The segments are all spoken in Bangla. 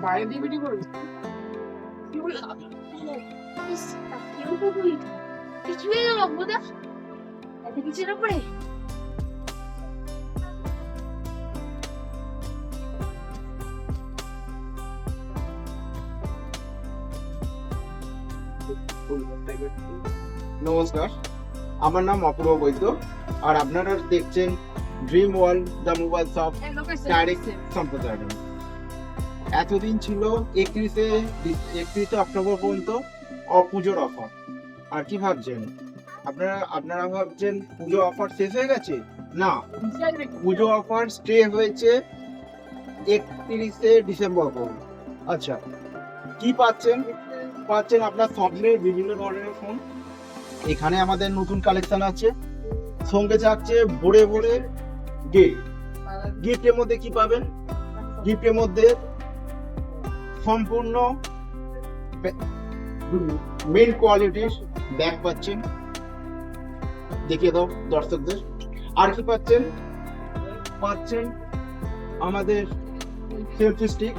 বাইরে দিয়ে ভিডিও করবি কিছু হয়ে গেল বোধা এত কিছুর উপরে নমস্কার, আমার নাম অপূর্ব বৈদ্য আর আপনারা দেখছেন dream world the mobile shop direct সম্প্রচার। এতদিন ছিল 31 অক্টোবর পর্যন্ত পুজোর অফার। আর কি ভাবছেন আপনারা ভাবছেন পুজো অফার শেষ হয়ে গেছে? না, পুজো অফার স্টে হয়েছে 31 ডিসেম্বর পর্যন্ত। আচ্ছা, কি পাচ্ছেন আপনার স্বপ্নের বিভিন্ন ধরনের ফোন। এখানে আমাদের নতুন কালেকশন আছে, সঙ্গে থাকছে ভরে ভরে গিফটের মধ্যে কি পাবেন? গিফটের মধ্যে সম্পূর্ণ মেন কোয়ালিটির ব্যাগ পাচ্ছেন, দেখিয়ে দাও দর্শকদের। আর কি পাচ্ছেন আমাদের সেলফি স্টিক।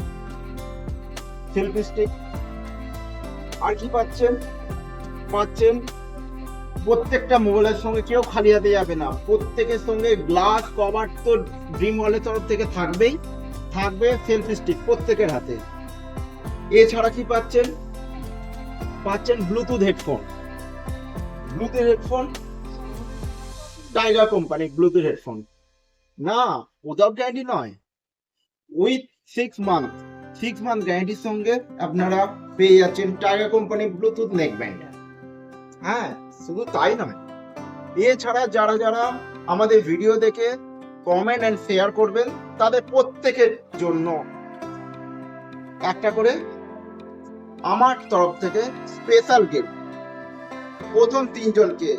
আর কি পাচ্ছেন প্রত্যেকটা মোবাইলের সঙ্গে কেউ খালি হাতে যাবে না, প্রত্যেকের সঙ্গে গ্লাস কভার তো ড্রিম ওয়ালের তরফ থেকে থাকবে সেলফি স্টিক প্রত্যেকের হাতে। এছাড়া কি পাচ্ছেন Bluetooth headphone tiger company Bluetooth headphone. না, উইদাউট গ্যারান্টি নয়, উইথ 6 মান্থ গ্যারান্টির সঙ্গে আপনারা পেয়ে যাচ্ছেন টাইগার কোম্পানি ব্লুটুথ নেকব্যান্ড। হ্যাঁ, শুধু তাই নয়, এছাড়া যারা আমাদের ভিডিও দেখে কমেন্ট এন্ড শেয়ার করবেন তাদের প্রত্যেকের জন্য একটা করে আমার তরফ থেকে স্পেশাল গিফট। প্রথম 3 জনকে,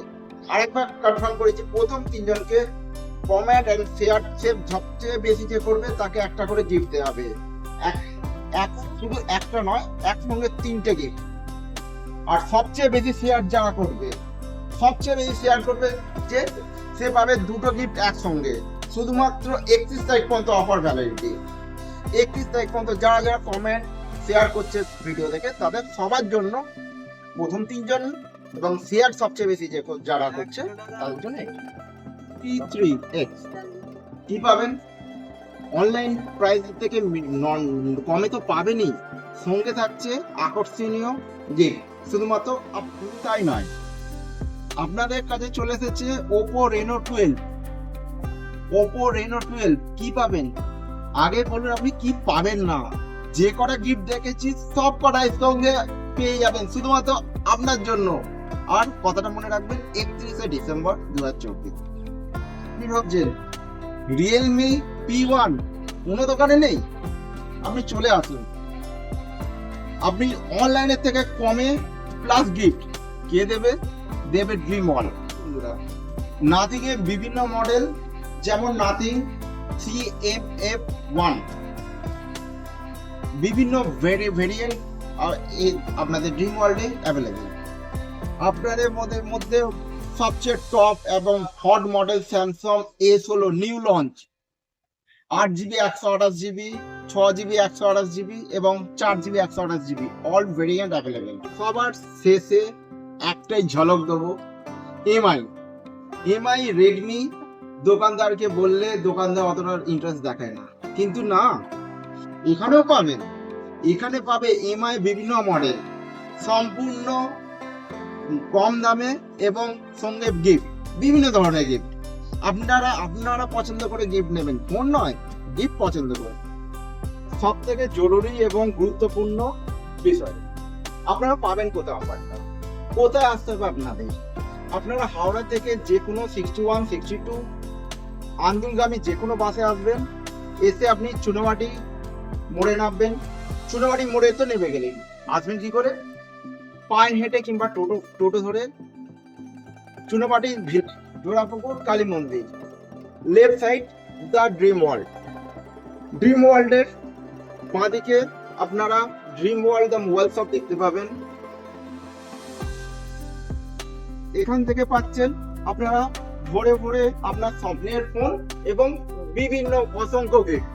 আরেকবার কনফার্ম করেছি, প্রথম 3 জনকে কমেন্ট এন্ড শেয়ার সবচেয়ে বেশি যে করবে তাকে একটা করে গিফট দেওয়া হবে। শুধু একটা নয়, একসঙ্গে 3টে গিফট। আর সবচেয়ে বেশি শেয়ার করবে যে সে পাবে 2টো গিফট একসঙ্গে। শুধুমাত্র 31 তারিখ পর্যন্ত অফার ভ্যালিডিটি। 31 তারিখ পর্যন্ত যারা কমেন্ট শেয়ার করছে ভিডিও দেখে তাদের সবার জন্য প্রথম 3 জন এবং শেয়ার সবচেয়ে বেশি যে যারা করছে তাদের জন্য P3X কি পাবেন? অনলাইন প্রাইস থেকে কমে তো পাবেনই, সঙ্গে থাকছে আকর্ষণীয় গিফট। শুধুমাত্র তাই নয়, আপনাদের কাছে চলে এসেছে Oppo Reno 12 কি পাবেন? আগে বলুন আপনি কি পাবেন না। যে কটা গিফট দেখেছি সব কটাই সঙ্গে পেয়ে যাবেন শুধুমাত্র আপনার জন্য। আর কথাটা মনে রাখবেন, 31 ডিসেম্বর 2024। আপনি ভাবছেন Realme P1 কোনো দোকানে নেই? আপনি চলে আসুন, আপনি অনলাইনের থেকে কমে প্লাস গিফট কে দেবে ড্রিম ওয়ার্ল্ড। নাথিং এর বিভিন্ন মডেল যেমন নাথিং CMF1 বিভিন্ন ভেরিয়েন্ট আপনাদের ড্রিম ওয়ার্ল্ডে অ্যাভেলেবেল। আপনাদের মধ্যে সবচেয়ে টপ এবং hot model Samsung S16 new launch 8GB 128GB 6GB 128GB এবং 4GB 128GB all variant available. সবার শেষে একটাই ঝলক দেবো, এমআই রেডমি। দোকানদারকে বললে দোকানদার অতটা ইন্টারেস্ট দেখায় না, কিন্তু না, এখানে পাবে এমআই বিভিন্ন মডেল সম্পূর্ণ কম দামে এবং সঙ্গে গিফট, বিভিন্ন ধরনের গিফট। আপনারা পছন্দ করে গিফট নেবেন, ফোন নয়, গিফট পছন্দ করে। সব থেকে জরুরি এবং গুরুত্বপূর্ণ বিষয়, আপনারা পাবেন কোথায় অফারটা? কোথায় আসতে হবে আপনাদের? আপনারা হাওড়া থেকে যে কোনো 61, 62 আন্দুলগামী যে কোনো বাসে আসবেন, এসে আপনি চুনামাটি মোড়ে নামবেন। চুনামাটি মোড়ে তো নেমে গেলেন, আসবেন কি করে? পায়ে হেঁটে কিংবা টোটো ধরে চুনামাটি জোড়াপুকুর কালী মন্দির, লেফট সাইড দ্য ড্রিম ওয়ার্ল্ডের বাঁ দিকে আপনারা dream world the mobile shop দেখতে পাবেন। এখান থেকে পাচ্ছেন আপনারা ভরে ভরে আপনার স্বপ্নের ফোন এবং বিভিন্ন অসংখ্য গিফট।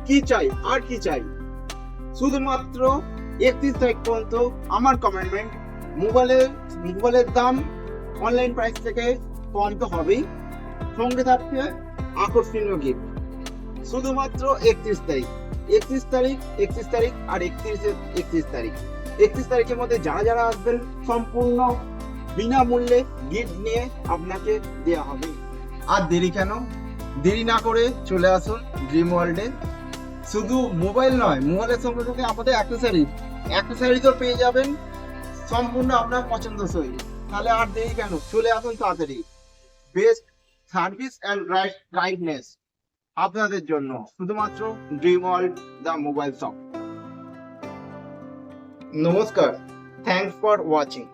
কি চাই আর কি চাই? শুধুমাত্র 31 তারিখ পর্যন্ত আমার কমিটমেন্ট, মোবাইলের দাম অনলাইন প্রাইস থেকে কম তো হবেই, সঙ্গে থাকছে আকর্ষণীয় গিফট। শুধুমাত্র 31 তারিখ আর 31 তারিখ। 31 তারিখের মধ্যে যারা আসবেন সম্পূর্ণ বিনামূল্যে গিফট নিয়ে আপনাকে দেওয়া হবে। আর দেরি কেন? দেরি না করে চলে আসুন ড্রিম ওয়ার্ল্ডে। শুধু মোবাইল নয়, মোবাইলের সঙ্গে সঙ্গে আমাদের অ্যাক্সেসরিজও পেয়ে যাবেন সম্পূর্ণ আপনার পছন্দসই। তাহলে আর দেরি কেন? চলে আসুন তাড়াতাড়ি। বেস্ট সার্ভিস অ্যান্ড গাইডনেস আপনাদের জন্য শুধুমাত্র dream world the mobile shop. নমস্কার, থ্যাংকস ফর ওয়াচিং।